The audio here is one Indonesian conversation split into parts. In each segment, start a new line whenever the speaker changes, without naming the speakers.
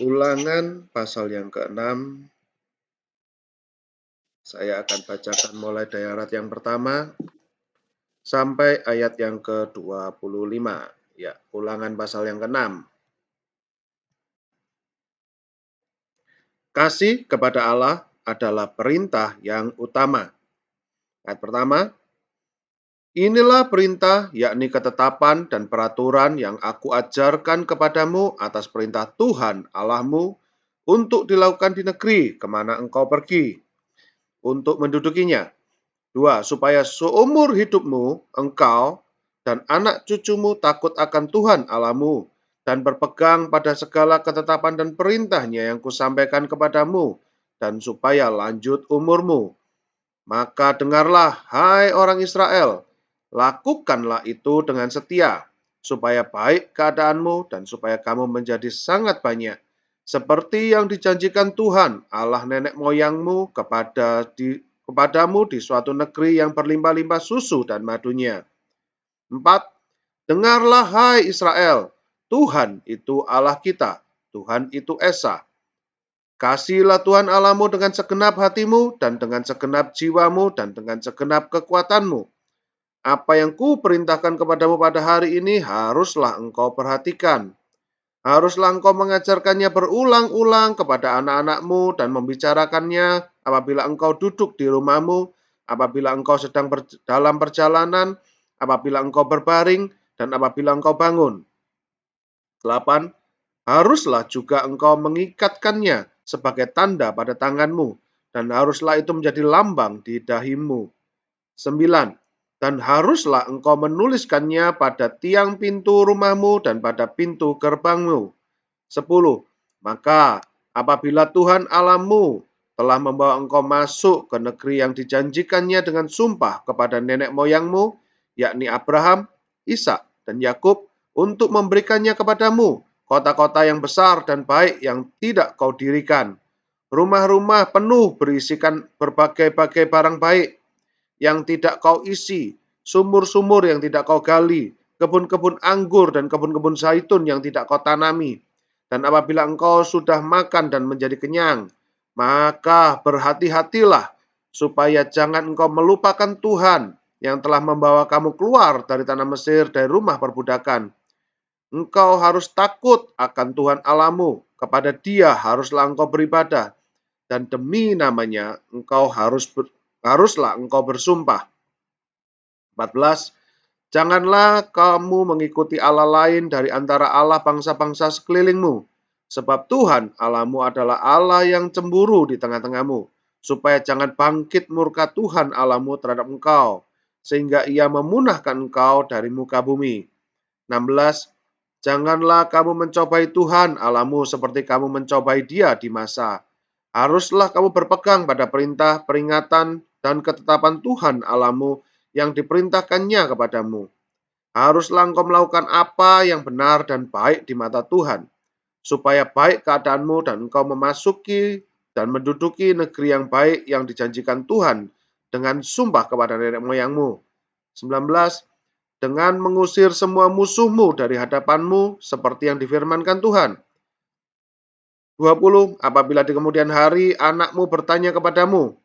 Ulangan pasal yang ke-6, saya akan bacakan mulai dari ayat yang pertama sampai ayat yang ke-25. Ya, Ulangan pasal yang ke-6. Kasih kepada Allah adalah perintah yang utama. Ayat pertama, inilah perintah, yakni ketetapan dan peraturan yang aku ajarkan kepadamu atas perintah Tuhan Allahmu untuk dilakukan di negeri kemana engkau pergi, untuk mendudukinya. 2. Supaya seumur hidupmu, engkau dan anak cucumu takut akan Tuhan Allahmu dan berpegang pada segala ketetapan dan perintahnya yang kusampaikan kepadamu, dan supaya lanjut umurmu. Maka dengarlah, hai orang Israel, lakukanlah itu dengan setia, supaya baik keadaanmu dan supaya kamu menjadi sangat banyak, seperti yang dijanjikan Tuhan Allah nenek moyangmu kepadamu di suatu negeri yang berlimpah-limpah susu dan madunya. 4. Dengarlah, hai Israel, Tuhan itu Allah kita, Tuhan itu Esa. Kasihilah Tuhan Allahmu dengan segenap hatimu dan dengan segenap jiwamu dan dengan segenap kekuatanmu. Apa yang kuperintahkan kepadamu pada hari ini haruslah engkau perhatikan. Haruslah engkau mengajarkannya berulang-ulang kepada anak-anakmu dan membicarakannya apabila engkau duduk di rumahmu, apabila engkau sedang dalam perjalanan, apabila engkau berbaring, dan apabila engkau bangun. 8. Haruslah juga engkau mengikatkannya sebagai tanda pada tanganmu, dan haruslah itu menjadi lambang di dahimu. 9. Dan haruslah engkau menuliskannya pada tiang pintu rumahmu dan pada pintu gerbangmu. 10. Maka apabila Tuhan Allahmu telah membawa engkau masuk ke negeri yang dijanjikannya dengan sumpah kepada nenek moyangmu, yakni Abraham, Ishak, dan Yakub, untuk memberikannya kepadamu, kota-kota yang besar dan baik yang tidak kau dirikan, rumah-rumah penuh berisikan berbagai-bagai barang baik yang tidak kau isi, sumur-sumur yang tidak kau gali, kebun-kebun anggur dan kebun-kebun zaitun yang tidak kau tanami. Dan apabila engkau sudah makan dan menjadi kenyang, maka berhati-hatilah supaya jangan engkau melupakan Tuhan yang telah membawa kamu keluar dari tanah Mesir, dari rumah perbudakan. Engkau harus takut akan Tuhan Allahmu, kepada Dia haruslah engkau beribadah, dan demi namanya engkau haruslah engkau bersumpah. 14. Janganlah kamu mengikuti Allah lain dari antara Allah bangsa-bangsa sekelilingmu, sebab Tuhan Allahmu adalah Allah yang cemburu di tengah-tengahmu, supaya jangan bangkit murka Tuhan Allahmu terhadap engkau, sehingga ia memunahkan engkau dari muka bumi. 16. Janganlah kamu mencobai Tuhan Allahmu seperti kamu mencobai Dia di masa. Haruslah kamu berpegang pada perintah, peringatan, dan ketetapan Tuhan Allahmu yang diperintahkannya kepadamu. Haruslah engkau melakukan apa yang benar dan baik di mata Tuhan, supaya baik keadaanmu dan engkau memasuki dan menduduki negeri yang baik yang dijanjikan Tuhan dengan sumpah kepada nenek moyangmu. 19. Dengan mengusir semua musuhmu dari hadapanmu seperti yang difirmankan Tuhan. 20. Apabila di kemudian hari anakmu bertanya kepadamu,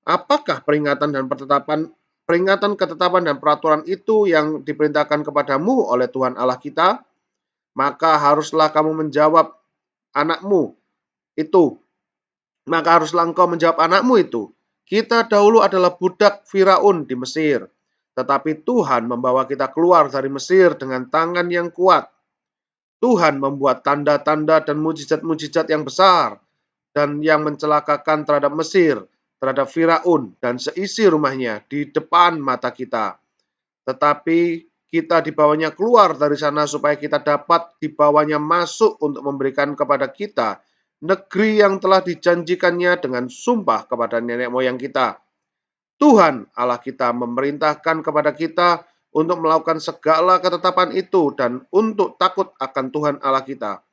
apakah peringatan, ketetapan, dan peraturan itu yang diperintahkan kepadamu oleh Tuhan Allah kita? Maka haruslah kamu menjawab anakmu itu. Maka haruslah engkau menjawab anakmu itu. Kita dahulu adalah budak Firaun di Mesir, tetapi Tuhan membawa kita keluar dari Mesir dengan tangan yang kuat. Tuhan membuat tanda-tanda dan mujizat-mujizat yang besar dan yang mencelakakan terhadap Mesir, terhadap Firaun dan seisi rumahnya di depan mata kita. Tetapi kita dibawanya keluar dari sana supaya kita dapat dibawanya masuk untuk memberikan kepada kita negeri yang telah dijanjikannya dengan sumpah kepada nenek moyang kita. Tuhan Allah kita memerintahkan kepada kita untuk melakukan segala ketetapan itu dan untuk takut akan Tuhan Allah kita,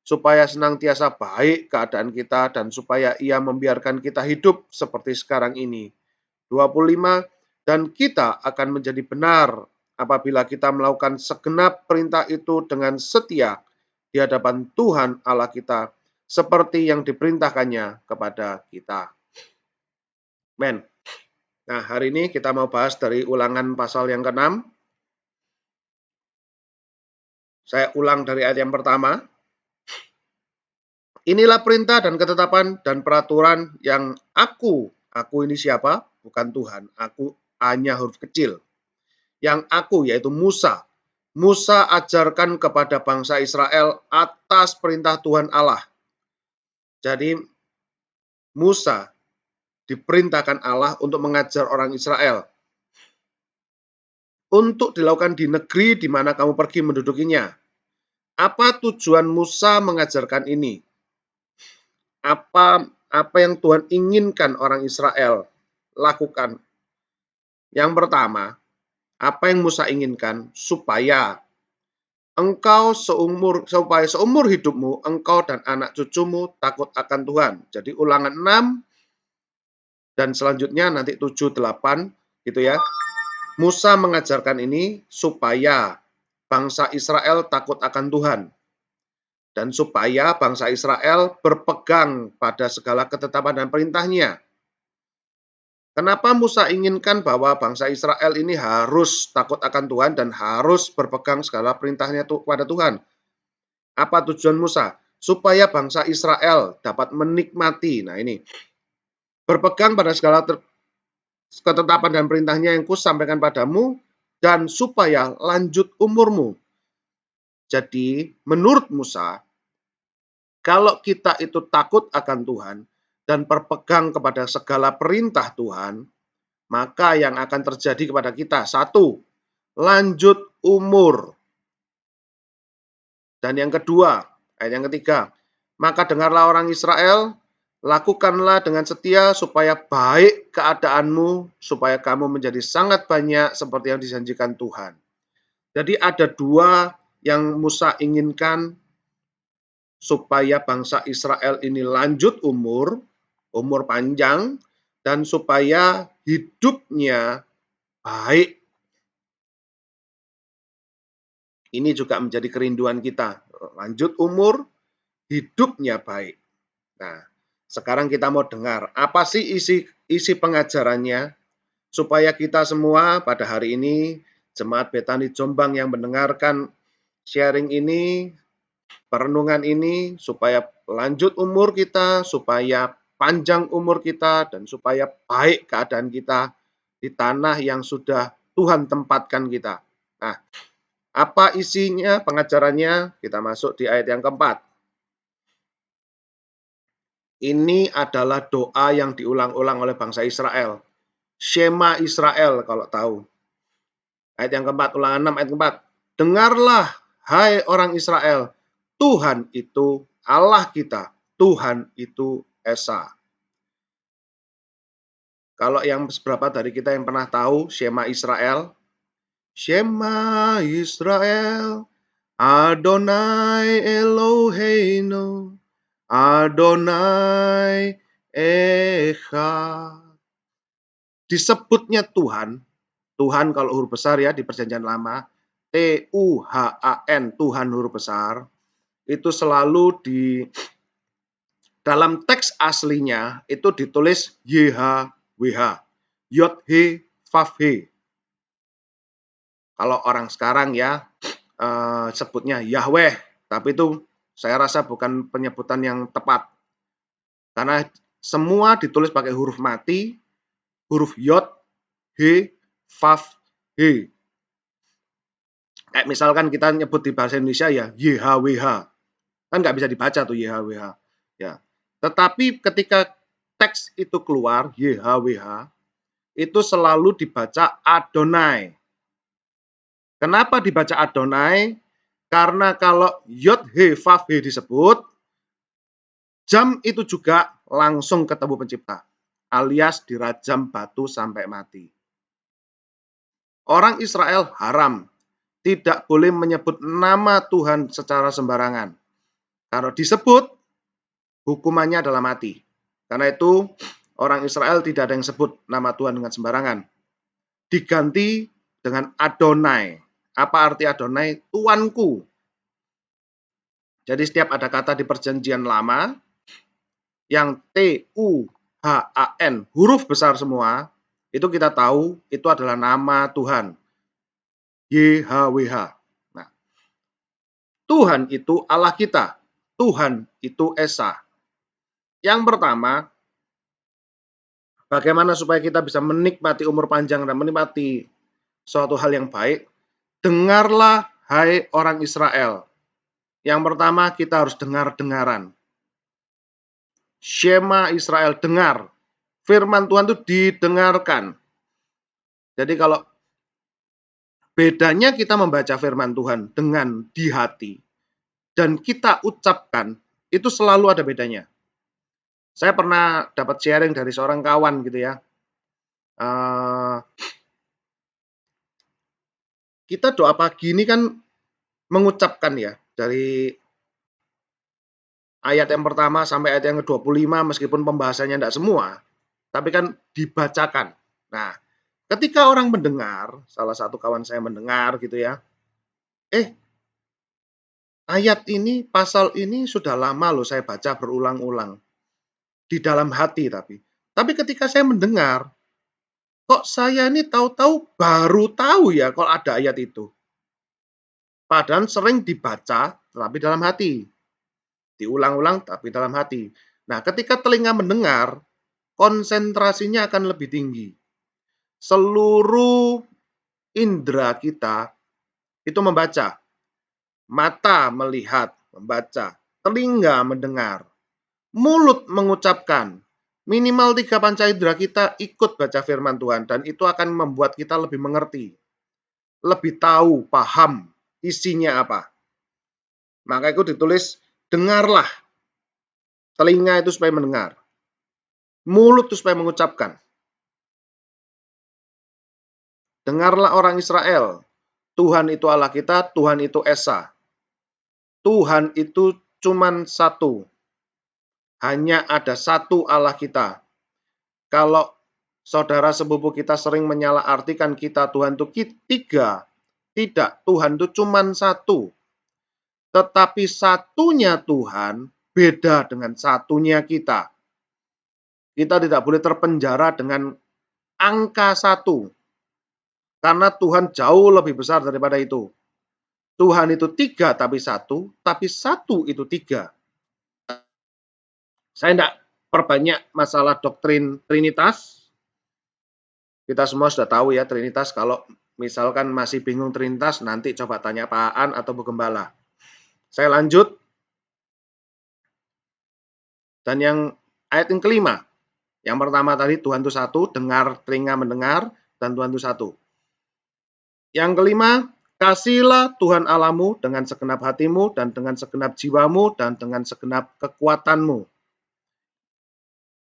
supaya senantiasa baik keadaan kita dan supaya Ia membiarkan kita hidup seperti sekarang ini. 25. Dan kita akan menjadi benar apabila kita melakukan segenap perintah itu dengan setia di hadapan Tuhan Allah kita, seperti yang diperintahkannya kepada kita. Men. Nah, hari ini kita mau bahas dari Ulangan pasal yang ke-6. Saya ulang dari ayat yang pertama. Inilah perintah dan ketetapan dan peraturan yang aku ini siapa? Bukan Tuhan, aku hanya huruf kecil. Yang aku, yaitu Musa ajarkan kepada bangsa Israel atas perintah Tuhan Allah. Jadi Musa diperintahkan Allah untuk mengajar orang Israel untuk dilakukan di negeri di mana kamu pergi mendudukinya. Apa tujuan Musa mengajarkan ini? Apa yang Tuhan inginkan orang Israel lakukan? Yang pertama, apa yang Musa inginkan? Supaya seumur hidupmu, engkau dan anak cucumu takut akan Tuhan. Jadi Ulangan 6 dan selanjutnya nanti 7, 8 gitu ya. Musa mengajarkan ini supaya bangsa Israel takut akan Tuhan. Dan supaya bangsa Israel berpegang pada segala ketetapan dan perintahnya. Kenapa Musa inginkan bahwa bangsa Israel ini harus takut akan Tuhan dan harus berpegang segala perintahnya kepada Tuhan? Apa tujuan Musa? Supaya bangsa Israel dapat menikmati, berpegang pada segala ketetapan dan perintahnya yang kusampaikan padamu, dan supaya lanjut umurmu. Jadi, menurut Musa, kalau kita itu takut akan Tuhan dan berpegang kepada segala perintah Tuhan, maka yang akan terjadi kepada kita, 1, lanjut umur. Dan yang kedua, ayat yang ketiga, maka dengarlah orang Israel, lakukanlah dengan setia supaya baik keadaanmu, supaya kamu menjadi sangat banyak seperti yang dijanjikan Tuhan. Jadi ada 2 yang Musa inginkan supaya bangsa Israel ini lanjut umur panjang, dan supaya hidupnya baik. Ini juga menjadi kerinduan kita, lanjut umur, hidupnya baik. Nah, sekarang kita mau dengar, apa sih isi pengajarannya, supaya kita semua pada hari ini, Jemaat Betani Jombang yang mendengarkan sharing ini, perenungan ini, supaya lanjut umur kita, supaya panjang umur kita, dan supaya baik keadaan kita di tanah yang sudah Tuhan tempatkan kita. Nah, apa isinya pengajarannya? Kita masuk di ayat yang keempat. Ini adalah doa yang diulang-ulang oleh bangsa Israel. Shema Israel kalau tahu. Ayat yang keempat, Ulangan 6 ayat keempat. Dengarlah, hai orang Israel, Tuhan itu Allah kita, Tuhan itu Esa. Kalau yang seberapa dari kita yang pernah tahu Shema Israel? Shema Israel, Adonai Eloheinu, Adonai Echad. Disebutnya Tuhan kalau huruf besar ya di Perjanjian Lama, Tuhan, Tuhan huruf besar, itu selalu di dalam teks aslinya itu ditulis YHWH, Yod-He, Vav-He. Kalau orang sekarang ya sebutnya Yahweh, tapi itu saya rasa bukan penyebutan yang tepat. Karena semua ditulis pakai huruf mati, huruf Yod, He, Vav, He. Kayak misalkan kita nyebut di bahasa Indonesia ya YHWH. Kan nggak bisa dibaca tuh YHWH. Ya. Tetapi ketika teks itu keluar YHWH, itu selalu dibaca Adonai. Kenapa dibaca Adonai? Karena kalau Yod, He, Vav, He disebut, jam itu juga langsung ketemu pencipta, alias dirajam batu sampai mati. Orang Israel haram, tidak boleh menyebut nama Tuhan secara sembarangan. Kalau disebut, hukumannya adalah mati. Karena itu, orang Israel tidak ada yang sebut nama Tuhan dengan sembarangan. Diganti dengan Adonai. Apa arti Adonai? Tuanku. Jadi setiap ada kata di perjanjian lama yang Tuhan, huruf besar semua, itu kita tahu itu adalah nama Tuhan, YHWH. Nah, Tuhan itu Allah kita, Tuhan itu Esa. Yang pertama, bagaimana supaya kita bisa menikmati umur panjang dan menikmati suatu hal yang baik? Dengarlah, hai orang Israel. Yang pertama, kita harus dengar-dengaran. Shema Israel, dengar. Firman Tuhan itu didengarkan. Jadi kalau bedanya kita membaca firman Tuhan dengan di hati dan kita ucapkan, itu selalu ada bedanya. Saya pernah dapat sharing dari seorang kawan gitu ya. Kita doa pagi ini kan mengucapkan ya, dari ayat yang pertama sampai ayat yang ke-25, meskipun pembahasannya tidak semua, tapi kan dibacakan. Nah, ketika orang mendengar, salah satu kawan saya mendengar gitu ya, ayat ini, pasal ini sudah lama loh saya baca berulang-ulang. Di dalam hati tapi. Tapi ketika saya mendengar, kok saya ini tahu-tahu baru tahu ya kalau ada ayat itu. Padahal sering dibaca, tapi dalam hati. Diulang-ulang, tapi dalam hati. Nah, ketika telinga mendengar, konsentrasinya akan lebih tinggi. Seluruh indera kita itu membaca. Mata melihat, membaca. Telinga mendengar. Mulut mengucapkan. Minimal 3 panca indera kita ikut baca firman Tuhan. Dan itu akan membuat kita lebih mengerti. Lebih tahu, paham isinya apa. Maka itu ditulis, dengarlah. Telinga itu supaya mendengar. Mulut itu supaya mengucapkan. Dengarlah orang Israel. Tuhan itu Allah kita, Tuhan itu Esa. Tuhan itu cuman satu. Hanya ada satu Allah kita. Kalau saudara sepupu kita sering menyalahartikan kita Tuhan itu tiga. Tidak, Tuhan itu cuman satu. Tetapi satunya Tuhan beda dengan satunya kita. Kita tidak boleh terpenjara dengan angka satu. Karena Tuhan jauh lebih besar daripada itu. Tuhan itu tiga tapi satu itu tiga. Saya tidak perbanyak masalah doktrin Trinitas. Kita semua sudah tahu ya Trinitas. Kalau misalkan masih bingung Trinitas, nanti coba tanya Pak Aan atau Bu Gembala. Saya lanjut. Dan yang ayat yang kelima. Yang pertama tadi Tuhan itu satu, dengar, telinga mendengar, dan Tuhan itu satu. Yang kelima, kasihilah Tuhan Allahmu dengan segenap hatimu, dan dengan segenap jiwamu, dan dengan segenap kekuatanmu.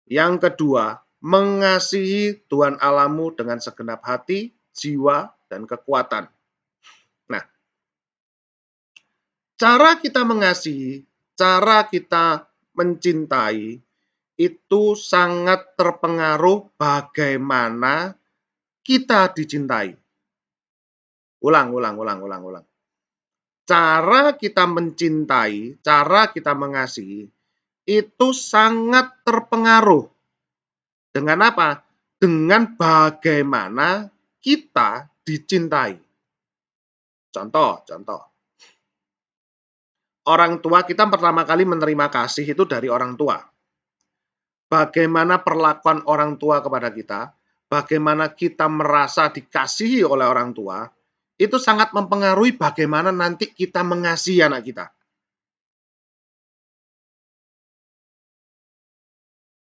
Yang kedua, mengasihi Tuhan Allahmu dengan segenap hati, jiwa, dan kekuatan. Nah, cara kita mengasihi, cara kita mencintai, itu sangat terpengaruh bagaimana kita dicintai. Ulang. Cara kita mencintai, cara kita mengasihi, itu sangat terpengaruh. Dengan apa? Dengan bagaimana kita dicintai. Contoh. Orang tua kita pertama kali menerima kasih itu dari orang tua. Bagaimana perlakuan orang tua kepada kita, bagaimana kita merasa dikasihi oleh orang tua, itu sangat mempengaruhi bagaimana nanti kita mengasihi anak kita.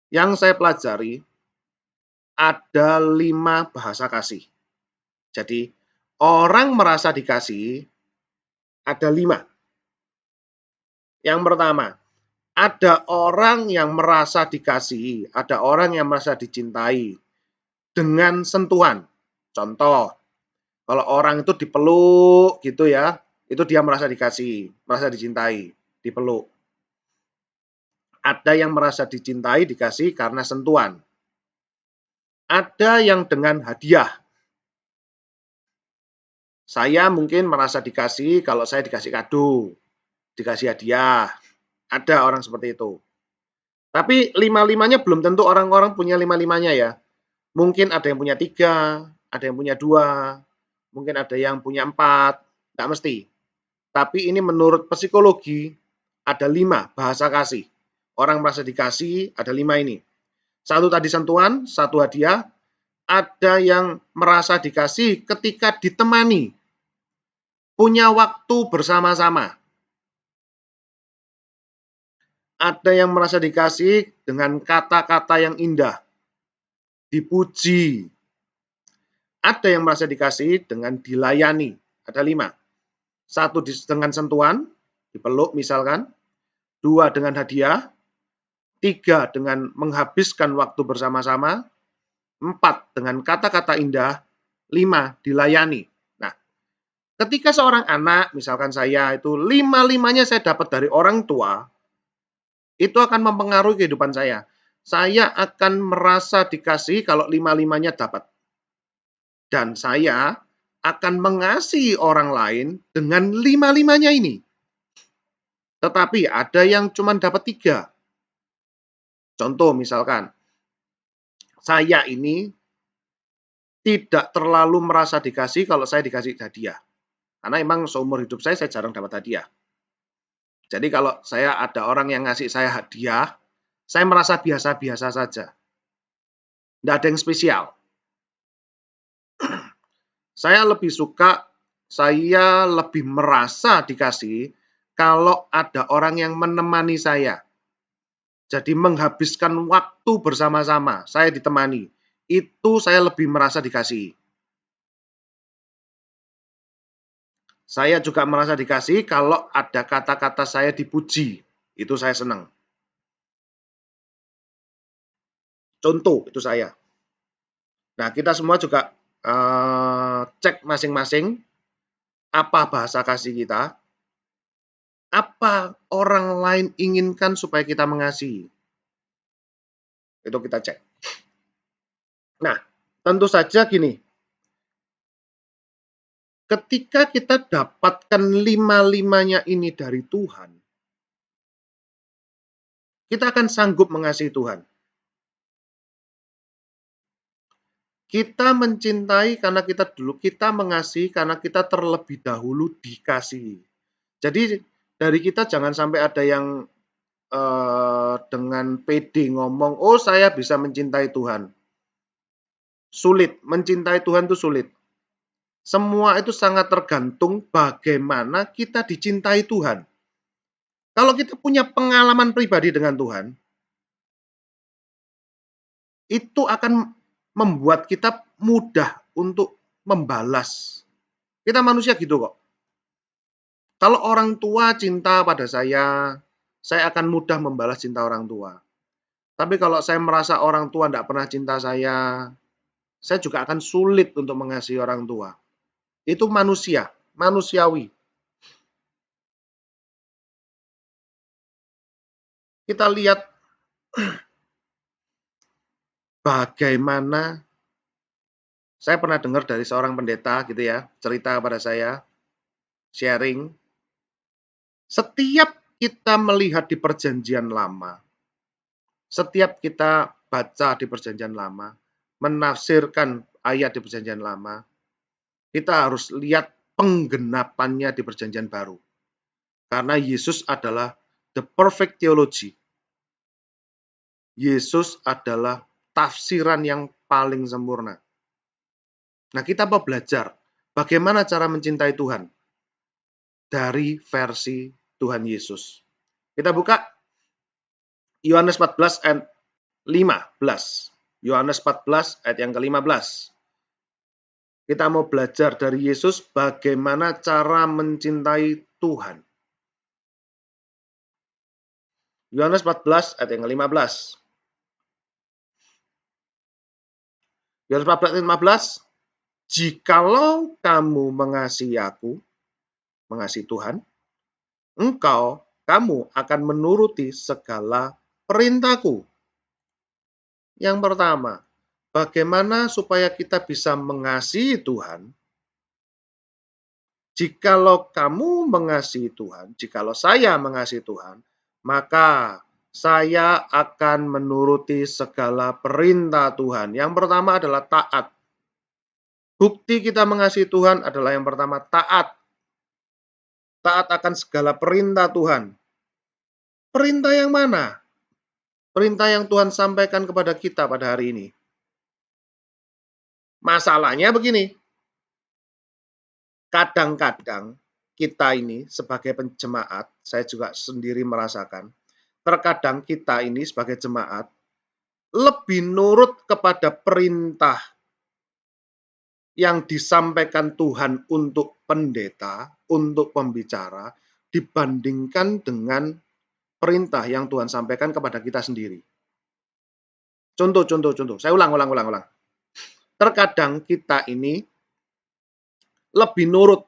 Yang saya pelajari, ada 5 bahasa kasih. Jadi, orang merasa dikasihi, ada 5. Yang pertama, ada orang yang merasa dikasihi, ada orang yang merasa dicintai dengan sentuhan. Contoh, kalau orang itu dipeluk gitu ya, itu dia merasa dikasihi, merasa dicintai, dipeluk. Ada yang merasa dicintai, dikasihi karena sentuhan. Ada yang dengan hadiah. Saya mungkin merasa dikasihi kalau saya dikasih kado, dikasih hadiah. Ada orang seperti itu. Tapi lima-limanya belum tentu orang-orang punya lima-limanya ya. Mungkin ada yang punya 3, ada yang punya 2, mungkin ada yang punya 4, nggak mesti. Tapi ini menurut psikologi ada 5 bahasa kasih. Orang merasa dikasih ada 5 ini. Satu tadi sentuhan, satu hadiah. Ada yang merasa dikasih ketika ditemani, punya waktu bersama-sama. Ada yang merasa dikasih dengan kata-kata yang indah, dipuji. Ada yang merasa dikasih dengan dilayani. Ada 5. Satu dengan sentuhan, dipeluk misalkan. 2 dengan hadiah. 3 dengan menghabiskan waktu bersama-sama. 4 dengan kata-kata indah. 5 dilayani. Nah, ketika seorang anak, misalkan saya itu 5-limanya saya dapat dari orang tua, itu akan mempengaruhi kehidupan saya. Saya akan merasa dikasih kalau 5-limanya dapat. Dan saya akan mengasihi orang lain dengan 5-limanya ini. Tetapi ada yang cuma dapat 3. Contoh misalkan, saya ini tidak terlalu merasa dikasih kalau saya dikasih hadiah. Karena emang seumur hidup saya jarang dapat hadiah. Jadi kalau saya ada orang yang ngasih saya hadiah, saya merasa biasa-biasa saja. Tidak ada yang spesial. Saya lebih merasa dikasih kalau ada orang yang menemani saya. Jadi menghabiskan waktu bersama-sama, saya ditemani. Itu saya lebih merasa dikasih. Saya juga merasa dikasih kalau ada kata-kata saya dipuji. Itu saya senang. Contoh, itu saya. Nah, kita semua juga cek masing-masing apa bahasa kasih kita, apa orang lain inginkan supaya kita mengasihi. Itu kita cek. Nah, tentu saja gini, ketika kita dapatkan 5-limanya ini dari Tuhan, kita akan sanggup mengasihi Tuhan. Kita mencintai karena kita mengasihi karena kita terlebih dahulu dikasihi. Jadi dari kita jangan sampai ada yang dengan pede ngomong, oh saya bisa mencintai Tuhan. Sulit, mencintai Tuhan itu sulit. Semua itu sangat tergantung bagaimana kita dicintai Tuhan. Kalau kita punya pengalaman pribadi dengan Tuhan, itu akan membuat kita mudah untuk membalas. Kita manusia gitu kok. Kalau orang tua cinta pada saya akan mudah membalas cinta orang tua. Tapi kalau saya merasa orang tua tidak pernah cinta saya juga akan sulit untuk mengasihi orang tua. Itu manusiawi. Kita lihat bagaimana saya pernah dengar dari seorang pendeta gitu ya, cerita pada saya, sharing. Setiap kita melihat di perjanjian lama, setiap kita baca di perjanjian lama, menafsirkan ayat di perjanjian lama, kita harus lihat penggenapannya di perjanjian baru. Karena Yesus adalah the perfect theology. Yesus adalah tafsiran yang paling sempurna. Nah, kita mau belajar bagaimana cara mencintai Tuhan dari versi Tuhan Yesus. Kita buka Yohanes 14 ayat 15. Yohanes 14 ayat yang ke-15. Kita mau belajar dari Yesus bagaimana cara mencintai Tuhan. Yohanes 14 ayat yang ke-15. Yohanes 14 ayat 15. Jikalau kamu mengasihi aku, mengasihi Tuhan, kamu akan menuruti segala perintahku. Yang pertama, bagaimana supaya kita bisa mengasihi Tuhan? Jikalau kamu mengasihi Tuhan, jikalau saya mengasihi Tuhan, maka saya akan menuruti segala perintah Tuhan. Yang pertama adalah taat. Bukti kita mengasihi Tuhan adalah yang pertama taat. Taat akan segala perintah Tuhan. Perintah yang mana? Perintah yang Tuhan sampaikan kepada kita pada hari ini. Masalahnya begini, kadang-kadang kita ini sebagai penjemaat, saya juga sendiri merasakan, terkadang kita ini sebagai jemaat lebih nurut kepada perintah yang disampaikan Tuhan untuk pendeta, untuk pembicara, dibandingkan dengan perintah yang Tuhan sampaikan kepada kita sendiri. Contoh. Saya ulang. Terkadang kita ini lebih nurut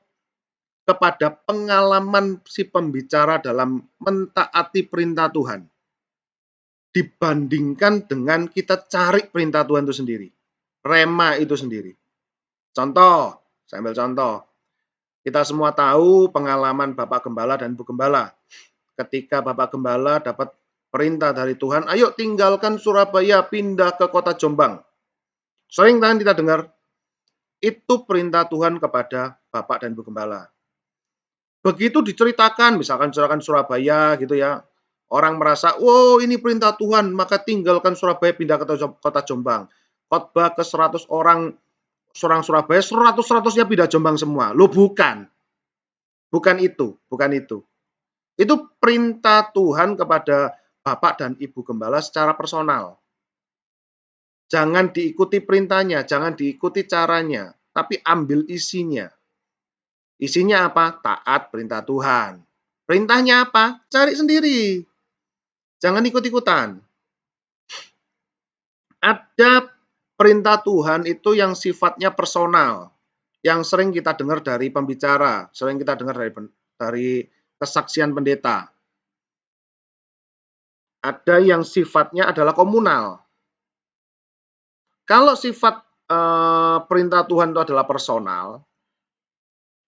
kepada pengalaman si pembicara dalam mentaati perintah Tuhan dibandingkan dengan kita cari perintah Tuhan itu sendiri. Rema itu sendiri. Contoh, saya ambil contoh. Kita semua tahu pengalaman Bapak Gembala dan Bu Gembala. Ketika Bapak Gembala dapat perintah dari Tuhan, ayo tinggalkan Surabaya, pindah ke kota Jombang. Sering kan kita dengar, itu perintah Tuhan kepada Bapak dan Bu Gembala. Begitu diceritakan, misalkan Surabaya gitu ya, orang merasa, wow ini perintah Tuhan, maka tinggalkan Surabaya, pindah ke kota Jombang. Khotbah ke 100 orang Surabaya, 100-100-nya pindah Jombang semua. Loh bukan. Bukan itu. Itu perintah Tuhan kepada Bapak dan Ibu Gembala secara personal. Jangan diikuti perintahnya, jangan diikuti caranya, tapi ambil isinya. Isinya apa? Taat perintah Tuhan. Perintahnya apa? Cari sendiri. Jangan ikut-ikutan. Ada perintah Tuhan itu yang sifatnya personal, yang sering kita dengar dari pembicara, sering kita dengar dari kesaksian pendeta. Ada yang sifatnya adalah komunal. Kalau sifat perintah Tuhan itu adalah personal,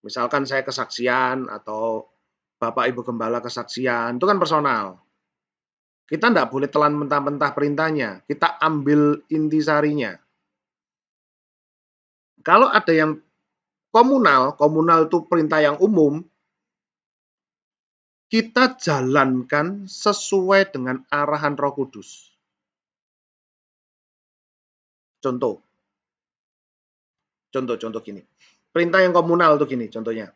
misalkan saya kesaksian atau Bapak Ibu Gembala kesaksian, itu kan personal. Kita tidak boleh telan mentah-mentah perintahnya, kita ambil intisarinya. Kalau ada yang komunal itu perintah yang umum, kita jalankan sesuai dengan arahan Roh Kudus. Contoh gini. Perintah yang komunal itu gini contohnya.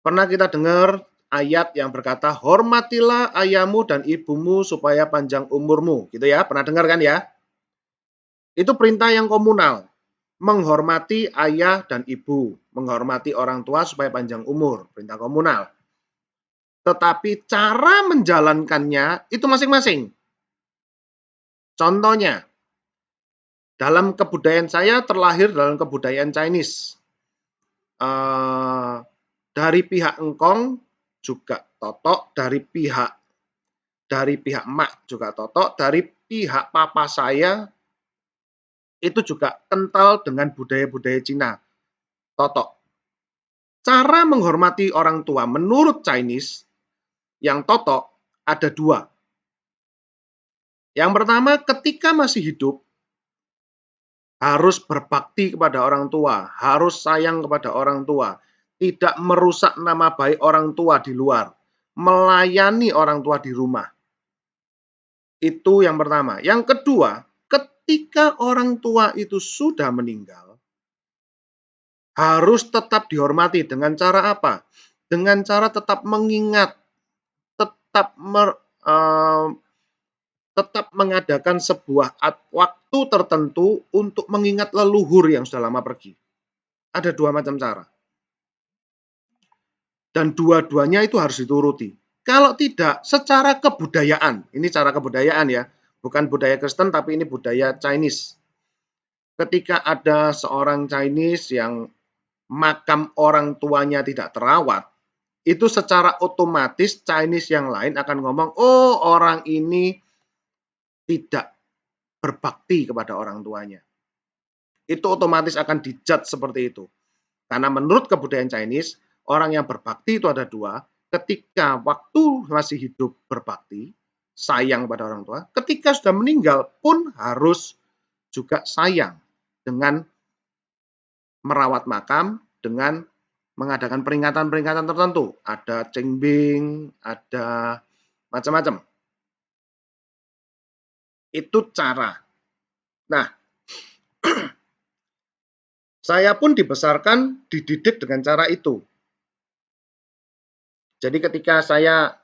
Pernah kita dengar ayat yang berkata, hormatilah ayahmu dan ibumu supaya panjang umurmu. Gitu ya, pernah dengar kan ya? Itu perintah yang komunal. Menghormati ayah dan ibu. Menghormati orang tua supaya panjang umur. Perintah komunal. Tetapi cara menjalankannya itu masing-masing. Contohnya, dalam kebudayaan saya terlahir dalam kebudayaan Chinese. Dari pihak engkong juga totok, dari pihak mak juga totok, dari pihak papa saya itu juga kental dengan budaya-budaya Cina. Totok. Cara menghormati orang tua menurut Chinese yang totok ada dua. Yang pertama, ketika masih hidup, harus berbakti kepada orang tua, harus sayang kepada orang tua, tidak merusak nama baik orang tua di luar, melayani orang tua di rumah. Itu yang pertama. Yang kedua, ketika orang tua itu sudah meninggal, harus tetap dihormati dengan cara apa? Dengan cara tetap mengingat, tetap mengadakan sebuah waktu tertentu untuk mengingat leluhur yang sudah lama pergi. Ada dua macam cara. Dan dua-duanya itu harus dituruti. Kalau tidak, secara kebudayaan, ini cara kebudayaan ya, bukan budaya Kristen tapi ini budaya Chinese. Ketika ada seorang Chinese yang makam orang tuanya tidak terawat, itu secara otomatis Chinese yang lain akan ngomong, oh orang ini tidak berbakti kepada orang tuanya. Itu otomatis akan dijudge seperti itu. Karena menurut kebudayaan Chinese, Orang yang berbakti itu ada dua. Ketika waktu masih hidup berbakti, sayang pada orang tua. Ketika sudah meninggal pun harus juga sayang dengan merawat makam, dengan mengadakan peringatan-peringatan tertentu. Ada cengbing, ada macam-macam. Itu cara. Nah, saya pun dibesarkan, dididik dengan cara itu. Jadi ketika saya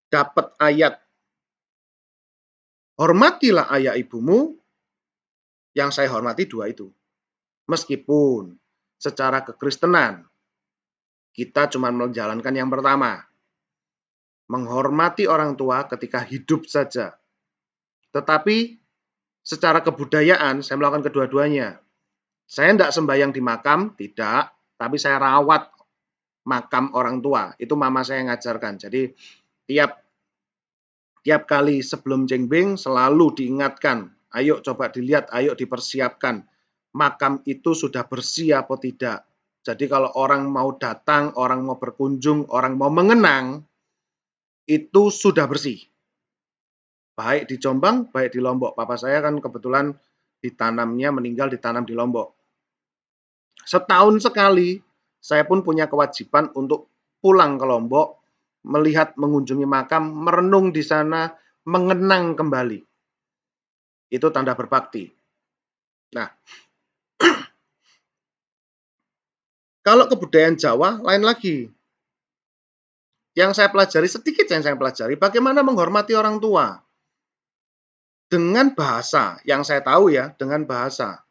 dapat ayat, hormatilah ayah ibumu, yang saya hormati dua itu. Meskipun secara kekristenan, kita cuma menjalankan yang pertama. Menghormati orang tua ketika hidup saja. Tetapi secara kebudayaan, saya melakukan kedua-duanya. Saya tidak sembahyang di makam, tidak. Tapi saya rawat makam orang tua. Itu mama saya yang ngajarkan. Jadi tiap kali sebelum cengbing selalu diingatkan, ayo coba dilihat, ayo dipersiapkan. Makam itu sudah bersih apa tidak. Jadi kalau orang mau datang, orang mau berkunjung, orang mau mengenang, itu sudah bersih. Baik di Jombang, baik di Lombok. Papa saya kan kebetulan meninggal ditanam di Lombok. Setahun sekali, saya pun punya kewajiban untuk pulang ke Lombok, melihat, mengunjungi makam, merenung di sana, mengenang kembali. Itu tanda berbakti. Nah, kalau kebudayaan Jawa, lain lagi. Yang saya pelajari, sedikit yang saya pelajari, bagaimana menghormati orang tua. Dengan bahasa, yang saya tahu ya, dengan bahasa.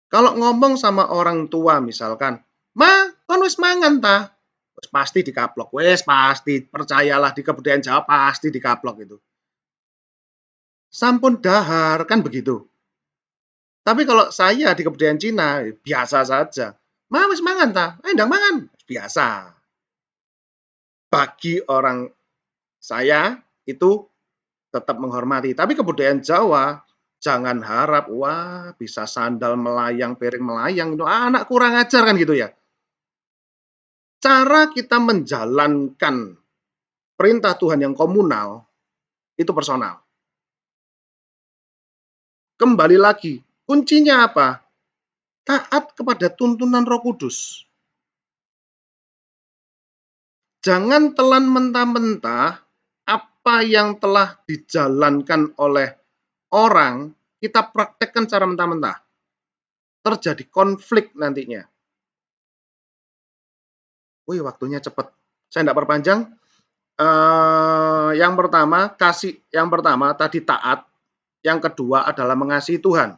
Kalau ngomong sama orang tua misalkan, "Ma, kon wis mangan ta?" Pasti dikaplok, wes pasti, percayalah di kebudayaan Jawa pasti dikaplok itu. Sampun dahar, kan begitu. Tapi kalau saya di kebudayaan Cina, biasa saja. Ma, wis mangan ta? Ndang mangan. Biasa. Bagi orang saya itu tetap menghormati. Tapi kebudayaan Jawa, jangan harap, wah bisa sandal melayang, piring melayang. Itu anak kurang ajar kan gitu ya. Cara kita menjalankan perintah Tuhan yang komunal, itu personal. Kembali lagi, kuncinya apa? Taat kepada tuntunan Roh Kudus. Jangan telan mentah-mentah apa yang telah dijalankan oleh orang, kita praktekkan secara mentah-mentah. Terjadi konflik nantinya. Wih, waktunya cepat. Saya tidak perpanjang. Yang pertama tadi taat. Yang kedua adalah mengasihi Tuhan.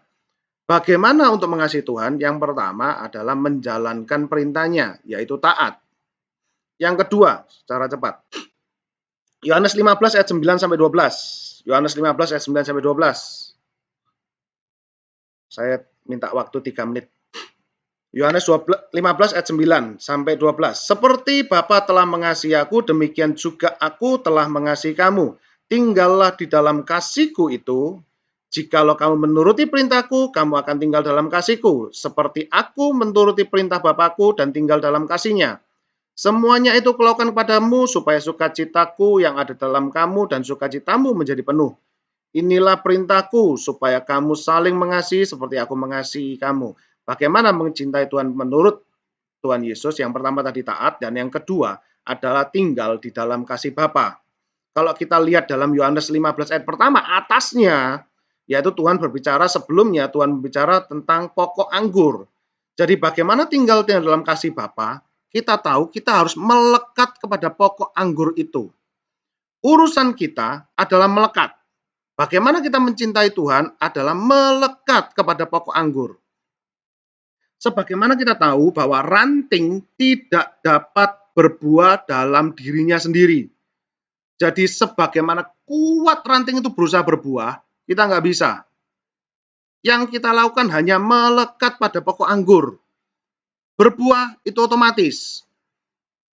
Bagaimana untuk mengasihi Tuhan? Yang pertama adalah menjalankan perintahnya, yaitu taat. Yang kedua, secara cepat. Yohanes 15 ayat 9 sampai 12. Yohanes 15 ayat 9 sampai 12. Saya minta waktu 3 menit. Yohanes 15 ayat 9 sampai 12. Seperti Bapa telah mengasihi aku, demikian juga aku telah mengasihi kamu. Tinggallah di dalam kasihku itu. Jikalau kamu menuruti perintahku, kamu akan tinggal dalam kasihku. Seperti aku menuruti perintah Bapakku dan tinggal dalam kasihnya. Semuanya itu kulakukan kepadamu, supaya sukacitaku yang ada dalam kamu dan sukacitamu menjadi penuh. Inilah perintahku, supaya kamu saling mengasihi seperti aku mengasihi kamu. Bagaimana mencintai Tuhan menurut Tuhan Yesus? Yang pertama tadi taat, dan yang kedua adalah tinggal di dalam kasih Bapa. Kalau kita lihat dalam Yohanes 15 ayat pertama, atasnya, yaitu Tuhan berbicara sebelumnya, Tuhan berbicara tentang pokok anggur. Jadi bagaimana tinggal dalam kasih Bapa? Kita tahu kita harus melekat kepada pokok anggur itu. Urusan kita adalah melekat. Bagaimana kita mencintai Tuhan adalah melekat kepada pokok anggur. Sebagaimana kita tahu bahwa ranting tidak dapat berbuah dalam dirinya sendiri. Jadi sebagaimana kuat ranting itu berusaha berbuah, kita nggak bisa. Yang kita lakukan hanya melekat pada pokok anggur. Berbuah itu otomatis.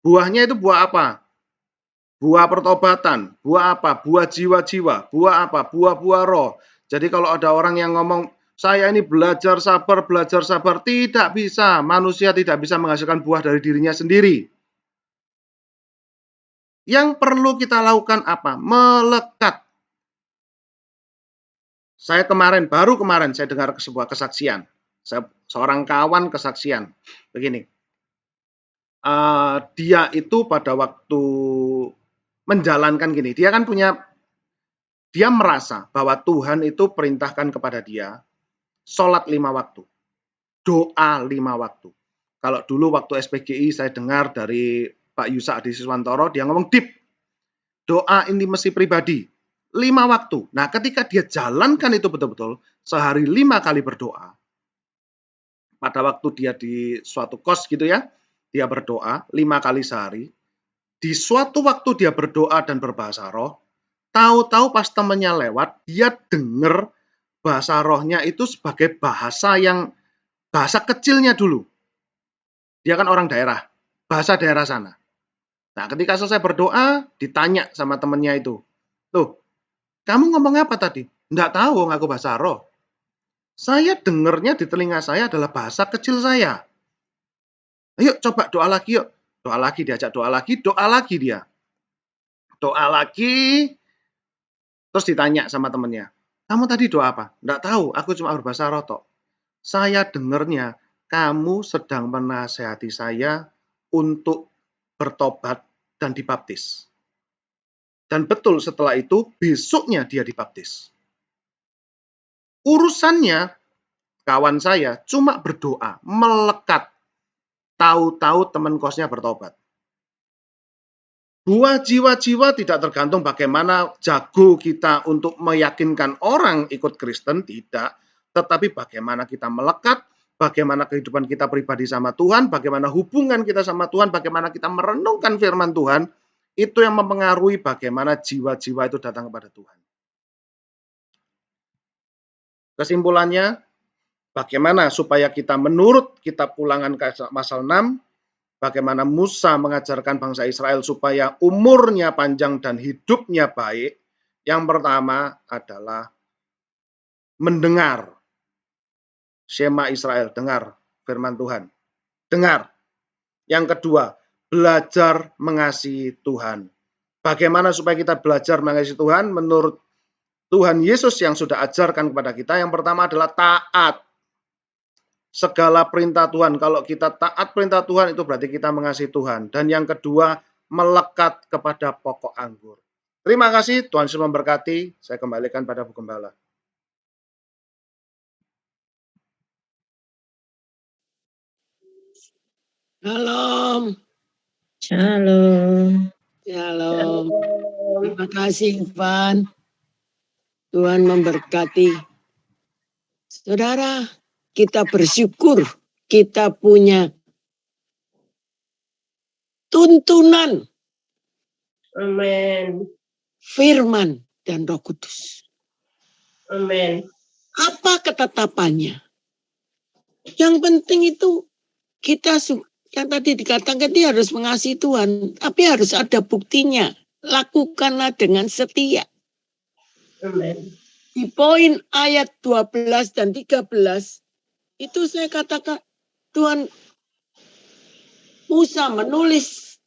Buahnya itu buah apa? Buah pertobatan. Buah apa? Buah jiwa-jiwa. Buah apa? Buah-buah roh. Jadi kalau ada orang yang ngomong, saya ini belajar sabar. Tidak bisa. Manusia tidak bisa menghasilkan buah dari dirinya sendiri. Yang perlu kita lakukan apa? Melekat. Baru kemarin saya dengar sebuah kesaksian. Seorang kawan kesaksian. Begini. Dia itu pada waktu menjalankan gini. Dia merasa bahwa Tuhan itu perintahkan kepada dia sholat 5 waktu. Doa 5 waktu. Kalau dulu waktu SPGI saya dengar dari Pak Yusa Adi Siswantoro, dia ngomong deep. Doa intimasi pribadi. 5 waktu. Nah, ketika dia jalankan itu betul-betul, sehari 5 kali berdoa. Pada waktu dia di suatu kos gitu ya, dia berdoa 5 kali sehari. Di suatu waktu dia berdoa dan berbahasa roh, tahu-tahu pas temannya lewat, dia dengar bahasa rohnya itu sebagai bahasa kecilnya dulu. Dia kan orang daerah, bahasa daerah sana. Nah, ketika selesai berdoa, ditanya sama temannya itu, "Tuh, kamu ngomong apa tadi?" "Nggak tahu, ngaku bahasa roh." "Saya dengarnya di telinga saya adalah bahasa kecil saya." "Ayo coba doa lagi yuk." Doa lagi, diajak doa lagi dia. Doa lagi, terus ditanya sama temannya, "Kamu tadi doa apa?" "Nggak tahu, aku cuma berbahasa roh tok." "Saya dengarnya kamu sedang menasehati saya untuk bertobat dan dibaptis." Dan betul setelah itu, besoknya dia dibaptis. Urusannya, kawan saya cuma berdoa, melekat. Tahu-tahu teman kosnya bertobat. Buah jiwa-jiwa tidak tergantung bagaimana jago kita untuk meyakinkan orang ikut Kristen, tidak. Tetapi bagaimana kita melekat, bagaimana kehidupan kita pribadi sama Tuhan, bagaimana hubungan kita sama Tuhan, bagaimana kita merenungkan firman Tuhan, itu yang mempengaruhi bagaimana jiwa-jiwa itu datang kepada Tuhan. Kesimpulannya, bagaimana supaya kita menurut kitab Ulangan pasal 6, bagaimana Musa mengajarkan bangsa Israel supaya umurnya panjang dan hidupnya baik. Yang pertama adalah mendengar. Shema Israel, dengar firman Tuhan. Dengar. Yang kedua, belajar mengasihi Tuhan. Bagaimana supaya kita belajar mengasihi Tuhan? Menurut Tuhan Yesus yang sudah ajarkan kepada kita, yang pertama adalah taat. Segala perintah Tuhan, kalau kita taat perintah Tuhan itu berarti kita mengasihi Tuhan. Dan yang kedua, melekat kepada pokok anggur. Terima kasih, Tuhan Yesus memberkati. Saya kembalikan pada Bu Gembala.
Shalom.
Shalom.
Shalom. Terima kasih, Ivan. Tuhan memberkati. Saudara, kita bersyukur kita punya tuntunan.
Amin.
Firman dan Roh Kudus.
Amin.
Apa ketetapannya? Yang penting itu kita yang tadi dikatakan dia harus mengasihi Tuhan, tapi harus ada buktinya. Lakukanlah dengan setia.
Amin.
Di poin ayat 12 dan 13, itu saya katakan Tuhan Musa menulis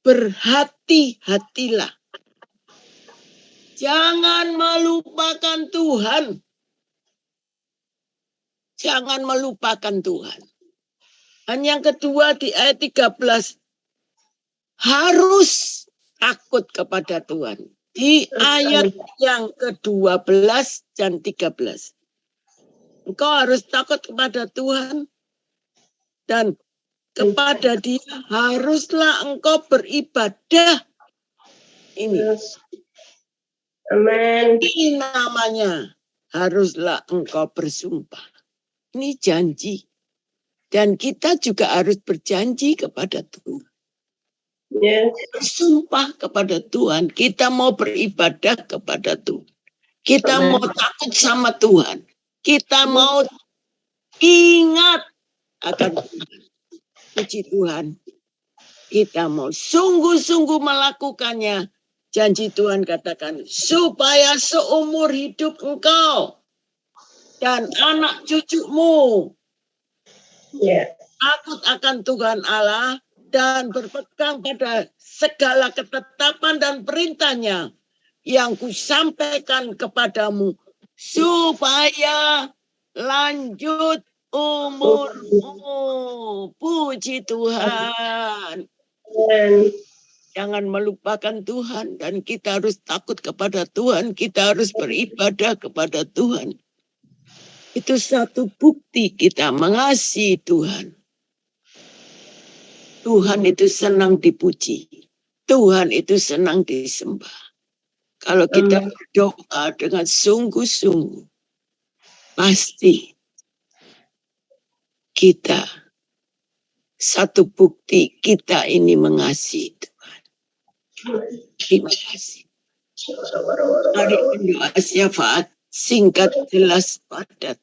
berhati-hatilah. Jangan melupakan Tuhan. Jangan melupakan Tuhan. Dan yang kedua di ayat 13, harus takut kepada Tuhan. Di ayat yang ke-12 dan 13. Engkau harus takut kepada Tuhan. Dan kepada Dia haruslah engkau beribadah. Ini.
Amin.
Ini namanya haruslah engkau bersumpah. Ini janji. Dan kita juga harus berjanji kepada Tuhan.
Yes.
Bersumpah kepada Tuhan. Kita mau beribadah kepada Tuhan. Kita mau takut sama Tuhan. Kita mau ingat akan Tuhan. Puji Tuhan. Kita mau sungguh-sungguh melakukannya. Janji Tuhan katakan, supaya seumur hidup engkau dan anak cucumu
Yes.
takut akan Tuhan Allah dan berpegang pada segala ketetapan dan perintahnya yang kusampaikan kepadamu, supaya lanjut umurmu. Puji Tuhan.
Amen.
Jangan melupakan Tuhan, dan kita harus takut kepada Tuhan. Kita harus beribadah kepada Tuhan. Itu satu bukti kita mengasihi Tuhan. Tuhan itu senang dipuji. Tuhan itu senang disembah. Kalau kita berdoa dengan sungguh-sungguh, pasti kita satu bukti kita ini mengasihi Tuhan. Terima kasih. Mari berdoa syafaat singkat, jelas, padat.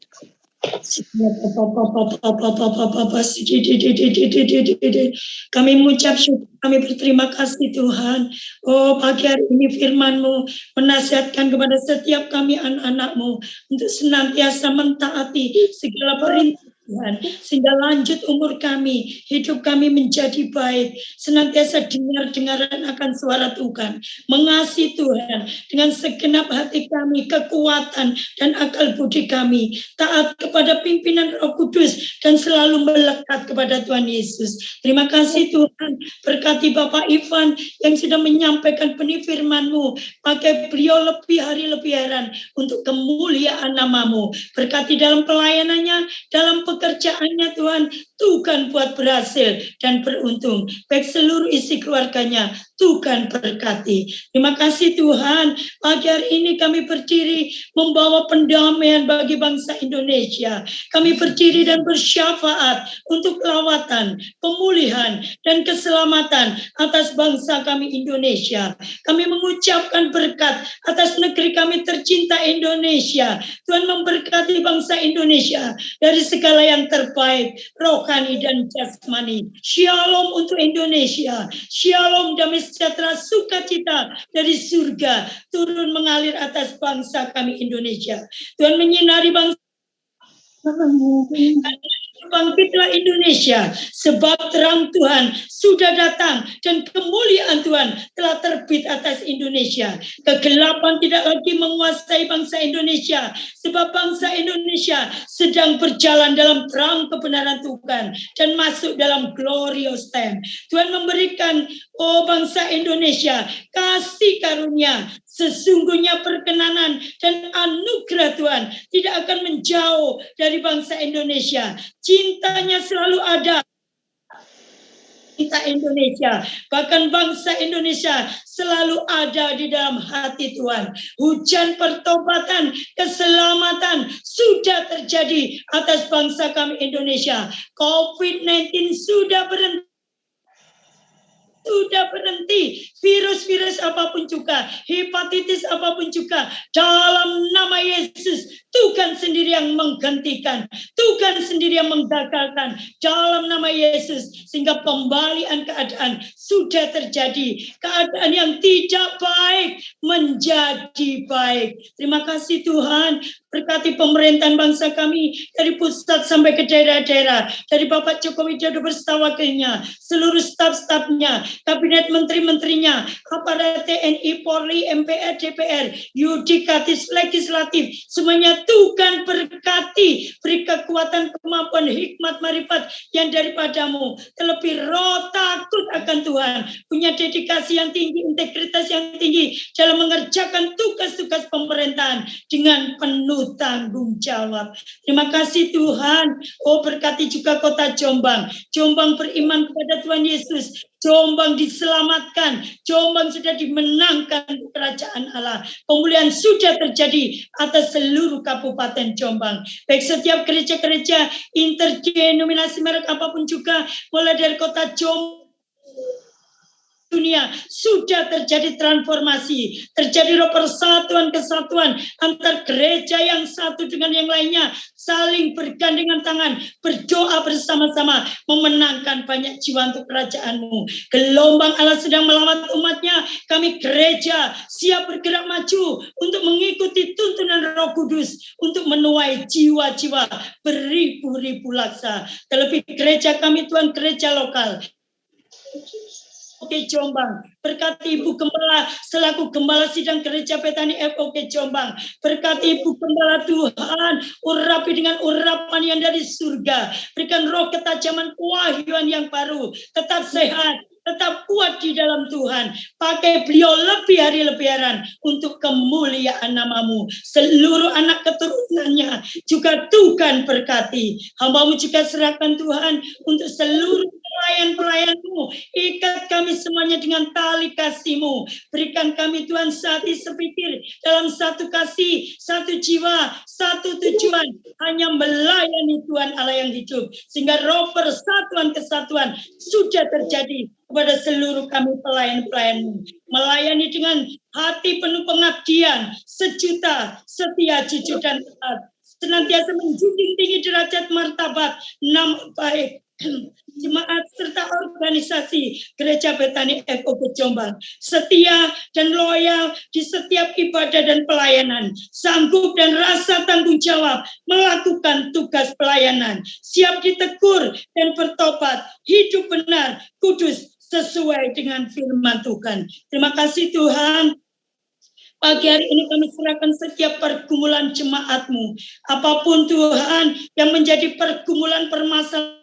Kami mengucap syukur, kami berterima kasih Tuhan. Oh, pagi hari ini firman-Mu menasihatkan kepada setiap kami anak-anak-Mu untuk senantiasa mentaati segala perintah Tuhan, sehingga lanjut umur kami, hidup kami menjadi baik, senantiasa dengar-dengaran akan suara Tuhan, mengasihi Tuhan dengan segenap hati kami, kekuatan dan akal budi kami, taat kepada pimpinan Roh Kudus dan selalu melekat kepada Tuhan Yesus. Terima kasih Tuhan, berkati Bapak Ivan yang sudah menyampaikan benih firman-Mu, pakai beliau lebih hari lebih heran untuk kemuliaan nama-Mu. Berkati dalam pelayanannya, dalam pekerjaannya Tuhan, Tuhan buat berhasil dan beruntung. Baik seluruh isi keluarganya, Tuhan berkati. Terima kasih Tuhan, pagi hari ini kami berdiri membawa pendamaian bagi bangsa Indonesia. Kami berdiri dan bersyafaat untuk lawatan, pemulihan, dan keselamatan atas bangsa kami Indonesia. Kami mengucapkan berkat atas negeri kami tercinta Indonesia. Tuhan memberkati bangsa Indonesia dari segala yang terbaik, rohani dan jasmani. Shalom untuk Indonesia. Shalom, damai sejahtera, sukacita dari surga turun mengalir atas bangsa kami Indonesia. Tuhan menyinari bangsa. Bangkitlah Indonesia, sebab terang Tuhan sudah datang dan kemuliaan Tuhan telah terbit atas Indonesia. Kegelapan tidak lagi menguasai bangsa Indonesia, sebab bangsa Indonesia sedang berjalan dalam terang kebenaran Tuhan dan masuk dalam glorious time. Tuhan memberikan bangsa Indonesia kasih karunia. Sesungguhnya perkenanan dan anugerah Tuhan tidak akan menjauh dari bangsa Indonesia. Cintanya selalu ada. Kita Indonesia, bahkan bangsa Indonesia selalu ada di dalam hati Tuhan. Hujan pertobatan, keselamatan sudah terjadi atas bangsa kami Indonesia. COVID-19 sudah berhenti, virus-virus apapun juga, hepatitis apapun juga, dalam nama Yesus, Tuhan sendiri yang menggantikan, Tuhan sendiri yang menggagalkan, dalam nama Yesus, sehingga pembalian keadaan sudah terjadi, keadaan yang tidak baik menjadi baik. Terima kasih Tuhan, berkati pemerintahan bangsa kami, dari pusat sampai ke daerah-daerah, dari Bapak Joko Widodo beserta wakilnya, seluruh staf-stafnya, kabinet menteri-menterinya, aparat TNI, Polri, MPR, DPR, yudikatif, legislatif, semuanya Tuhan berkati, beri kekuatan, kemampuan, hikmat, marifat yang daripadamu, terlebih roh takut akan Tuhan, punya dedikasi yang tinggi, integritas yang tinggi dalam mengerjakan tugas-tugas pemerintahan dengan penuh tanggung jawab. Terima kasih Tuhan. Berkati juga kota Jombang. Jombang beriman kepada Tuhan Yesus. Jombang diselamatkan, Jombang sudah dimenangkan kerajaan Allah. Pemulihan sudah terjadi atas seluruh kabupaten Jombang. Baik setiap gereja-gereja interdenominasi merek apapun juga, mulai dari kota Jombang dunia sudah terjadi transformasi, terjadi roh persatuan kesatuan antar gereja yang satu dengan yang lainnya, saling bergandengan tangan, berdoa bersama-sama, memenangkan banyak jiwa untuk kerajaan-Mu. Gelombang Allah sedang melawat umat-Nya, kami gereja siap bergerak maju untuk mengikuti tuntunan Roh Kudus, untuk menuai jiwa-jiwa beribu-ribu laksa. Terlebih gereja kami Tuhan, gereja lokal FOK Jombang, berkati Ibu Gembala selaku Gembala Sidang Gereja Betani FOK Jombang, berkati Ibu Gembala Tuhan, urapi dengan urapan yang dari surga, berikan roh ketajaman kewahyuan yang baru, tetap sehat, tetap kuat di dalam Tuhan, pakai beliau lebih hari lebaran untuk kemuliaan nama-Mu, seluruh anak keturunannya juga Tuhan berkati, hamba-Mu juga serahkan Tuhan untuk seluruh pelayan-pelayan-Mu, ikat kami semuanya dengan tali kasih-Mu, berikan kami Tuhan saat sepikir dalam satu kasih, satu jiwa, satu tujuan, hanya melayani Tuhan Allah yang hidup, sehingga roh persatuan kesatuan sudah terjadi kepada seluruh kami pelayan-pelayan-Mu, melayani dengan hati penuh pengabdian, sejuta, setia, jujur dan taat, senantiasa menjunjung tinggi derajat martabat nama baik jemaat serta organisasi Gereja Betani FOK Jombang, setia dan loyal di setiap ibadah dan pelayanan, sanggup dan rasa tanggung jawab melakukan tugas pelayanan, siap ditegur dan bertobat, hidup benar, kudus, sesuai dengan firman Tuhan. Terima kasih Tuhan. Pagi hari ini kami serahkan setiap pergumulan jemaat-Mu, apapun Tuhan yang menjadi pergumulan permasalahan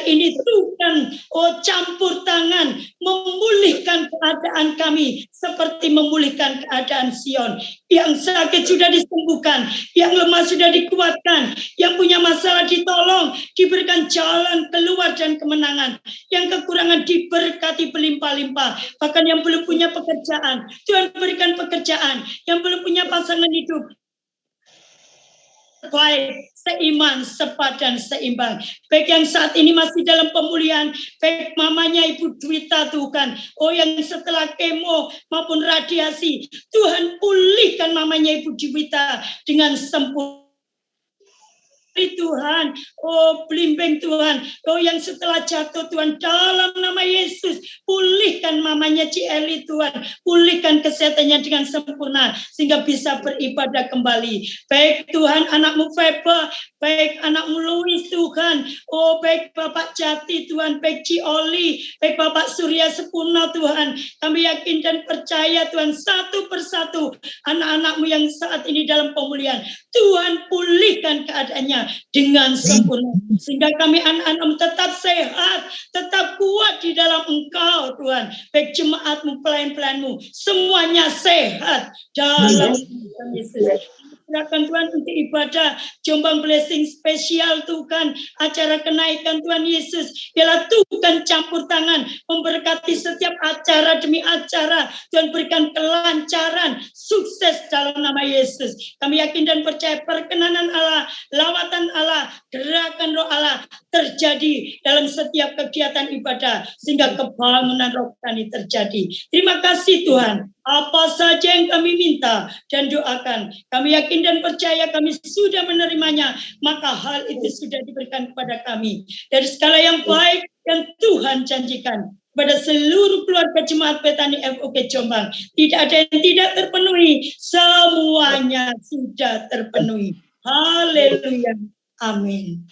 ini Tuhan, campur tangan, memulihkan keadaan kami seperti memulihkan keadaan Sion. Yang sakit sudah disembuhkan, yang lemah sudah dikuatkan, yang punya masalah ditolong, diberikan jalan keluar dan kemenangan, yang kekurangan diberkati berlimpah-limpah, bahkan yang belum punya pekerjaan, Tuhan berikan pekerjaan, yang belum punya pasangan hidup, baik, seiman, sepadan, seimbang. Baik yang saat ini masih dalam pemulihan, baik mamanya Ibu Dwita Tuhan, yang setelah kemo maupun radiasi, Tuhan pulihkan mamanya Ibu Dwita dengan sempurna. Tuhan, belimbing Tuhan, yang setelah jatuh Tuhan, dalam nama Yesus, pulihkan mamanya Cieli Tuhan, pulihkan kesehatannya dengan sempurna, sehingga bisa beribadah kembali. Baik Tuhan, anakmu Feba, baik anakmu Louis Tuhan, baik Bapak Jati Tuhan, baik Cioli, baik Bapak Surya Sepurna Tuhan, kami yakin dan percaya Tuhan, satu persatu anak-anakmu yang saat ini dalam pemulihan, Tuhan pulihkan keadaannya dengan sempurna, sehingga kami anak-anakmu tetap sehat, tetap kuat di dalam Engkau Tuhan, baik jemaatmu, pelayan-pelayanmu, semuanya sehat dalam Tuhan Yesus. Silakan Tuhan untuk ibadah Jombang Blessing spesial Tuhan, acara kenaikan Tuhan Yesus, biarlah Tuhan campur tangan, memberkati setiap acara demi acara, Tuhan berikan kelancaran, sukses dalam nama Yesus. Kami yakin dan percaya perkenanan Allah, lawatan Allah, gerakan roh Allah terjadi dalam setiap kegiatan ibadah, sehingga kebangunan rohani terjadi. Terima kasih Tuhan. Apa saja yang kami minta dan doakan, kami yakin dan percaya kami sudah menerimanya, maka hal itu sudah diberikan kepada kami dari segala yang baik yang Tuhan janjikan kepada seluruh keluarga jemaat Betani FOK Jombang. Tidak ada yang tidak terpenuhi, semuanya sudah terpenuhi. Haleluya. Amin.